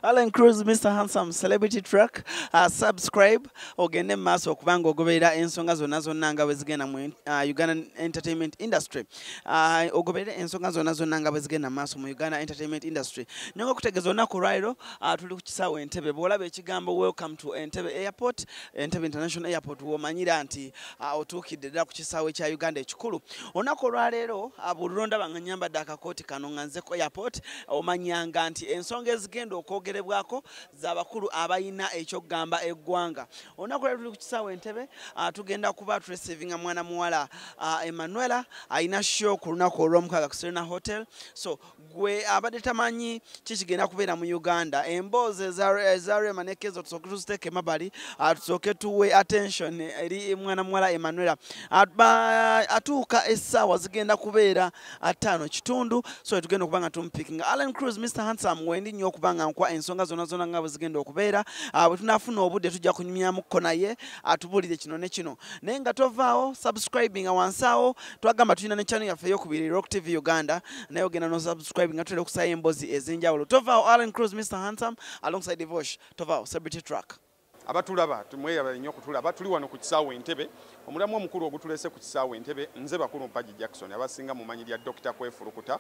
Alan Cruz, Mr. Handsome, Celebrity Track, subscribe, ogende maso okubanga ogoberera ensonga zonna zonna nga bwe zigenda mu Uganda entertainment industry. Ogoberera ensonga zonna zonna nga bwe zigenda maaso mu Uganda entertainment industry. Nyonga kutegeeza olunaku lwaliro tuli ku kisaawe Entebbe. Bw'olaba ekigambo welcome to Entebbe Airport, Entebbe International Airport, w'omanyira nti otuukidde ddala ku kisaawe kya Uganda ekikulu. Olunaku olwaleero buli lwondaba nga nyambadde akakooti kano nga nze ku airport, omanyanga nti ensonga ezigenda okwogerebwako z'abakulu abayina ekyokugamba eggwanga. Olunaku lwaleero tuli ku kisaawe Entebbe, tugenda kuba turecevinga mwana muwala Emmanuella ayina show ku lunaku olw'omukaaga ku Serena Hotel. So gwe abadde tamanyi kikigenda kubeera mu Uganda, emboozi eza Rema ne Kezo tusooke tuziteeke emabbali, tusooke tuwe attention eri mwana muwala Emmanuella. Atuuka essaawa zigenda kubeera 5:30, so tugenda okuba nga tumupikinga. Alan Cruz, Mr. Handsome, wendi nnyo okuba nga nkuwa ensonga zonna zonna nga bwe zigenda okubeera. Bwe tunaafuna obudde tujja kunyumyamukko naye atubuulire kino ne kino. Naye nga tovaawo subscribinga wansi awo, twagamba tulina ne channel yaffe ey'okubiri Rock TV Uganda, naye ogenda no subscribing nga tulina okusaayo emboozi ez'enjawulo. Tovaawo Alan Cruz, Mr. Handsome, alongside Devosh. Tovaawo Celebrity Track. Abatulaba tumweyabale nnyo okutulaba, tuli wano ku kisaawe Entebbe. Omulamu omukulu ogutulese ku kisaawe Entebbe, nze bakulu Mpaji Jackson abasinga mu manyi lya Dr. Kwefulukuta.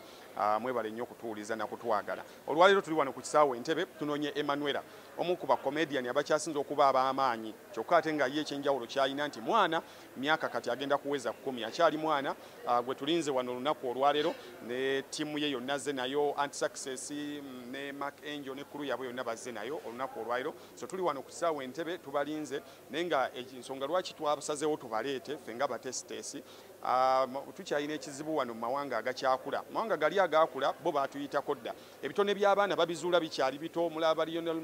Mwebale nnyo okutuwuliza na kutwagala. Olwaleero tuli wano ku kisaawe Entebbe tunoonye Emmanuella, omu ku bakomedian abakyasinze okuba ab'amaanyi, kyokka ate nga ye ekyenjawulo kyalina nti mwana myaka kati agenda kuweza 10, akyali mwana. Gwe tulinze wano olunaku olwaleero ne ttiimu ye yonna azze nayo, Anti-Success ne Mark Angel ne crew yabwe yonna bazze nayo olunaku olwaleero. So tuli wano ku kisaawe Entebbe tubalinze, naye nga ensonga lwaki twabasazeewo tubaleete ffe nga batesitesi. Tukyalina ekizibu wano mu mawanga agakyakula. Mawanga gali agakula bo baatuyitako dda. Ebitone by'abaana babizuula bikyali bito, mulaba Lionel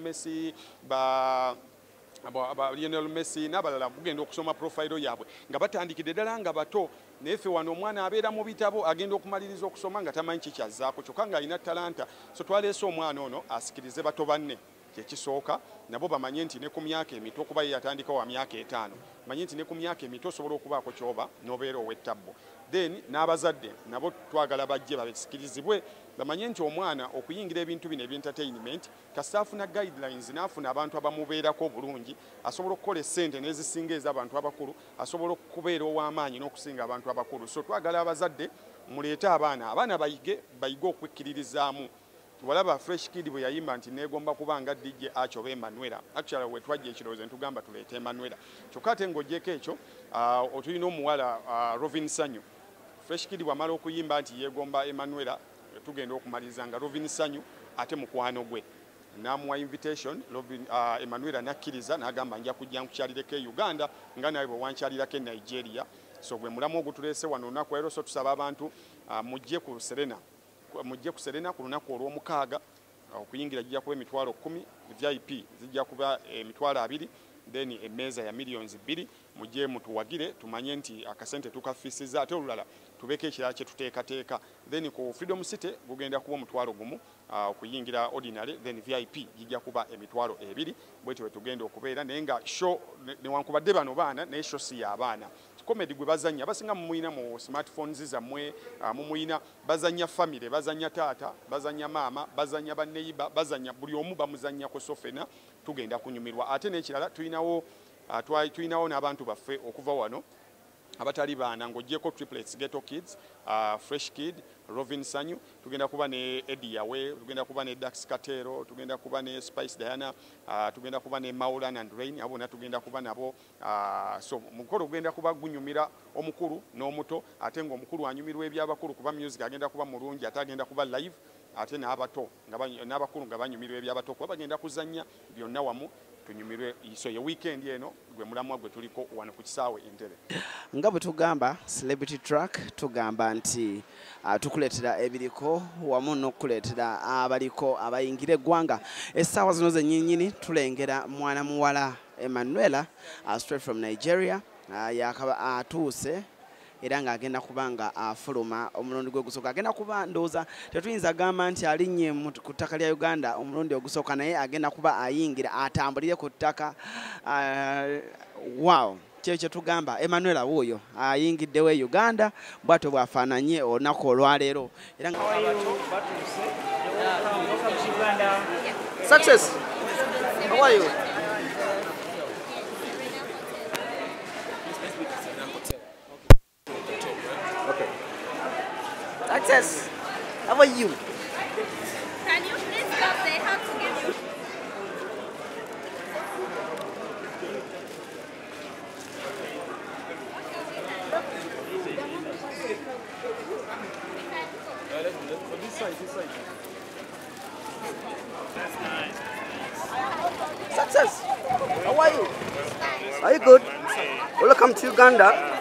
Messi n'abalala mugenda okusoma profile yaabwe nga batandikidde ddala nga bato. Naye ffe wano omwana abeera mu bitabo agenda okumaliriza okusoma nga tamanyi kikyazzaako, kyokka ng'alina talanta. So twaleese omwana ono asikirize bato banne. Kyekisooka nabo bamanye nti ne ku myaka emito kuba ye yatandika wa myaka 5, manye nti ne ku myaka emito osobola okubaako kyoba n'obeera ow'ettabbo. Then n'abazadde nabo twagala bajje babisikirizibwe bamanye nti omwana okuyingira ebintu bino eby'entertainment kasita afuna guidelines n'afuna abantu abamubeerako obulungi, asobola okukola essente n'ezisinga ez'abantu abakulu, asobola okubeera ow'amaanyi n'okusinga abantu abakulu. So twagala abazadde muleete abaana bayige okwekkiririzaamu. Walaba Fresh Kid bwe yayimba nti neegomba kubanga DJ Achobe Emmanuella. Actually we twajja ekirowoozo ntugamba tuleete Emmanuella. Kyokka ate ng'ogyeko ekyo otulina omuwala Rovin Sanyu. Fresh Kid bw'amala okuyimba nti yeegomba Emmanuella, tugenda okumaliriza nga Rovin Sanyu ate mukwano gwe n'amuwa invitation. Emmanuella n'akkiriza n'agamba nja kujja nkukyalireko e Uganda nga nawe bwe wankyalirako e Nigeria. So gwe mulamu ogutuleese wano olunaku leero, so tusaba abantu mujje ku Serena ku lunaku olw'omukaaga. Okuyingira jja kuba emitwalo 10, VIP zijja kuba emitwalo 2, then emmeeza ya millions 2. Mujje mutuwagire tumanye nti akasente tukafiisiza, ate olulala tubeke ekirala kye tuteekateeka. Then ku Freedom City gugenda kuba omutwalo 1 okuyingira ordinary, then VIP jijja kuba emitwalo 2. Bwetyo bwe tugenda okubeera, naye nga show newankubadde bano baana naye show si y'abaana. Comedy gwe bazanya abasinga mumuyina mu smartphones zammwe, mumuyina bazanya family, bazanya taata, bazanya maama, bazanya baneiba, bazanya buli omu bamuzanyako. Sofena tugenda kunyumirwa. Ate n'ekirala tulinawo n'abantu baffe okuva wano abatali baana ng'ogyeko Triplets Ghetto Kids, Fresh Kid, Rovin Sanyu, tugenda kuba ne Eddie Yawe, tugenda kuba ne Dax Katero, tugenda kuba ne Spice Diana, tugenda kuba ne Maulan and Rain, abo na tugenda kuba nabo. So mukolo gugenda kuba gunyumira omukulu n'omuto, ate ng'omukulu anyumirwa eby'abakulu kuba music agenda kuba mulungi, ate agenda kuba live, ate n'abato n'abakulu nga banyumirwa eby'abato kuba bagenda kuzannya byonna wamu. So ye weekend eno gwe mulamwa gwe tuliko wano ku kisaawe Entebbe. Nga bwe tugamba Celebrity Track, tugamba nti tukuleetera ebiriko wamu n'okuleetera abaliko abayingira eggwanga. Essaawa zino zennyinnyini tulengera mwana muwala Emmanuella straight from Nigeria, yakaba atuuse era ng'agenda kuba nga afuluma omulundi gwe gusooka. Agenda kuba ndowooza tetuyinza gamba nti alinnye ku ttaka lya Uganda omulundi ogusooka, naye agenda kuba ayingira atambulire ku ttaka. Wow, kye tugamba Emmanuella wuuyo ayingiddewo e Uganda, bw'atyo bw'afaananye olunaku olwaleero. Era nga batuuse Uganda. Success. How are you? Okay. Success. How are you? Can you please stop? They have to give you. Success. How are you? Are you good? Welcome to Uganda.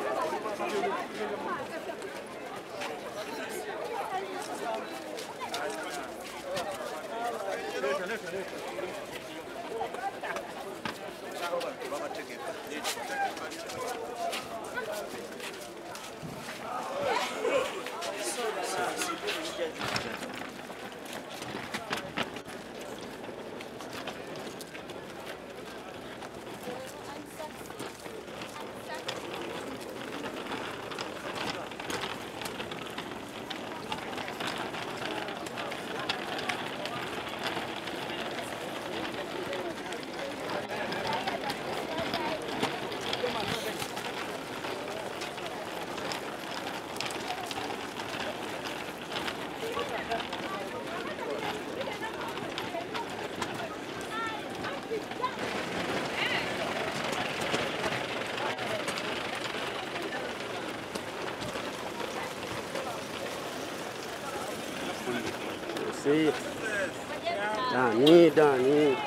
See, Danny.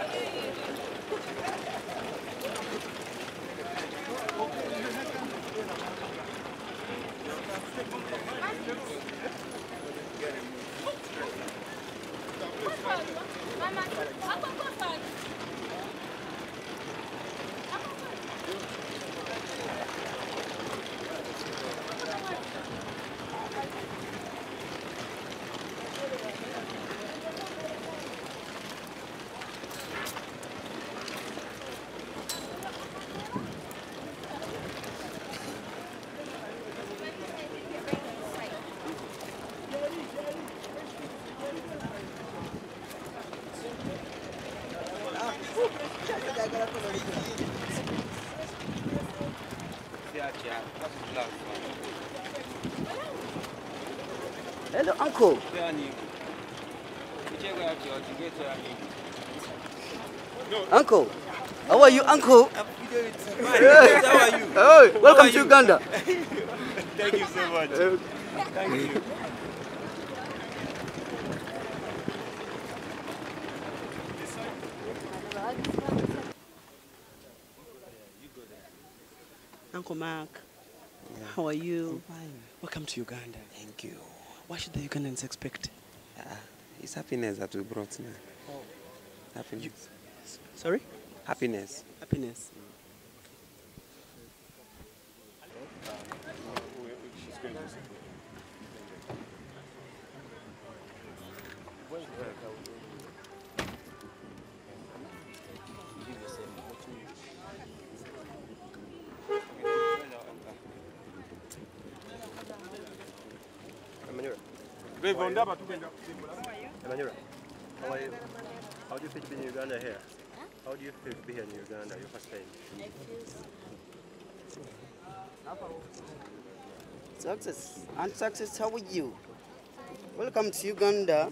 Hello, uncle. Uncle, how are you, uncle? How are you? Oh, welcome to Uganda. Thank you so much. Thank you. Uncle Mark, how are you? I'm fine. Welcome to Uganda. Thank you. What should the Ugandans expect? It's happiness that we brought now. Oh. Happiness. Sorry? Happiness. Happiness. Emmanuella, how are you? How do you feel to be in Uganda here? Huh? How do you feel to be here in Uganda, your first time? Success. And Success, how are you? Welcome to Uganda.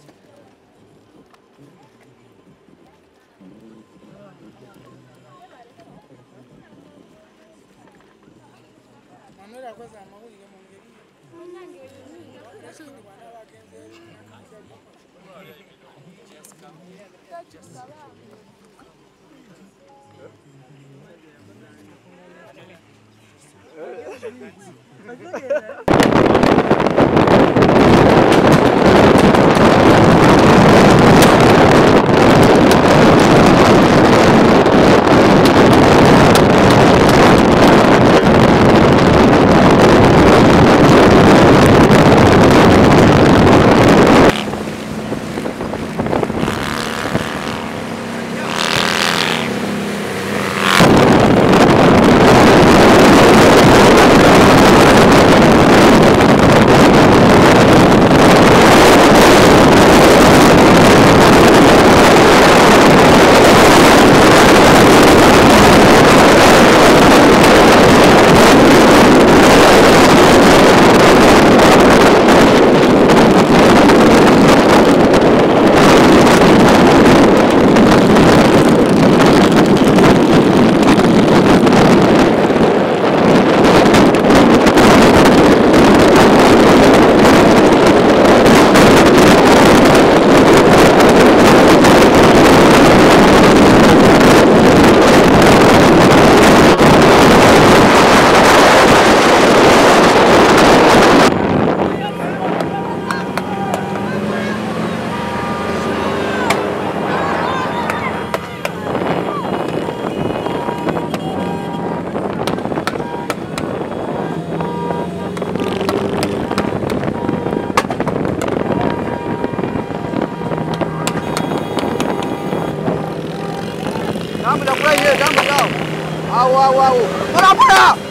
Jambo la kula hiyo, jambo lao. Au. Bora bora.